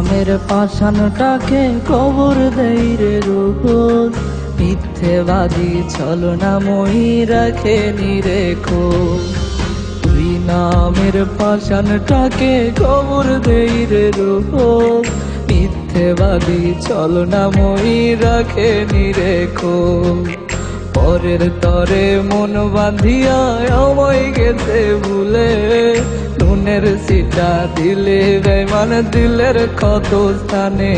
নামের পাষাণটাকে কবর দেই রে রোজ, মিথ্যেবাদী ছলনাময়ী রাখে নিরেখো। তুই নামের পাষাণটাকে কবর দেই রে রোজ, মিথ্যেবাদী ছলনাময়ী রাখে নিরেখো। পরের তরে মন বাঁধিয়া আমায় গেছে ভুলে, নুনের সিটা দিলে বেঈমান দিলের ক্ষত স্থানে।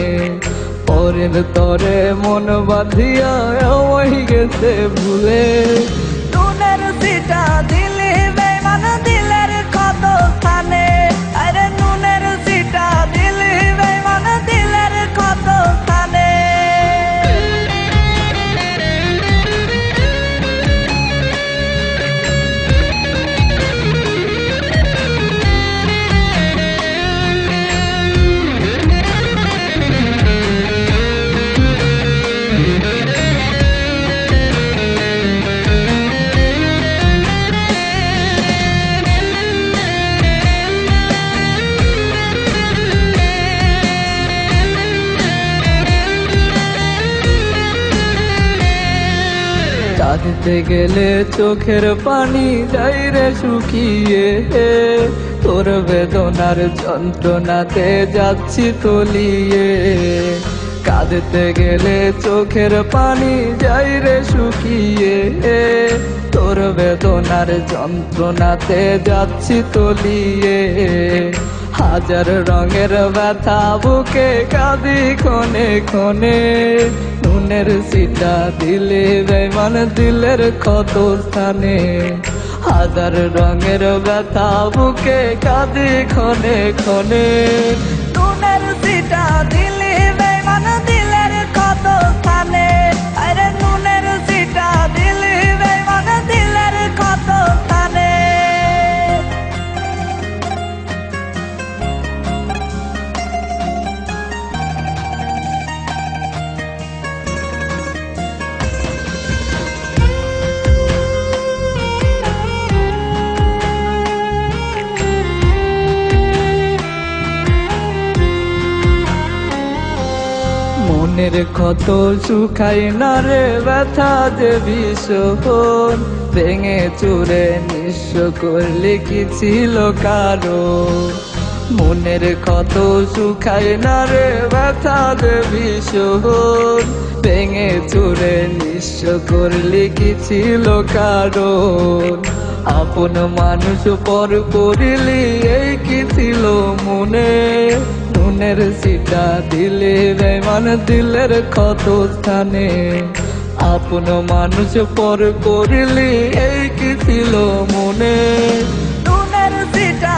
পরের তরে মন বাঁধিয়া আমায় গেছে ভুলে, নুনের সিটা দিলে বেঈমান দিলের ক্ষত স্থানে। আরে নুনের সিটা দিলে বেঈমান দিলের ক্ষত স্থানে। কাঁদতে গেলে চোখের পানি যাই রে শুকিয়ে, তোর বেদনার যন্ত্রণাতে যাচ্ছি তলিয়ে। কাঁদতে গেলে চোখের পানি যাই রে শুকিয়ে, তোর বেদনার যন্ত্রণাতে যাচ্ছি তলিয়ে। হাজার রঙের ব্যথা বুকে কাঁদি ক্ষণে ক্ষণে, নুনের সিটা দিলে বেঈমান দিলের ক্ষত স্থানে। হাজার রঙের ব্যথা বুকে কাঁদি ক্ষণে ক্ষণে, নুনের সিটা দিলে বেঈমান দিলের ক্ষত স্থানে। আরে নুনের সিটা দিলে বেঈমান দিলের ক্ষত স্থানে। মনের ক্ষত শুকায় না রে ব্যথা যে ভীষণ, ভেঙে চুরে নিঃস্ব করলে কি ছিল কারো। মনের ক্ষত শুকায় না রে ব্যথা যে ভীষণ, ভেঙে চুরে নিঃস্ব করলে কি ছিল কারো। আপন মানুষ পর করিলি এই কি ছিল মনে, নুনের সিটা দিলে বেঈমান দিলের ক্ষত স্থানে। আপন মানুষ পর করিলি এই কি ছিল মনে, নুনের সিটা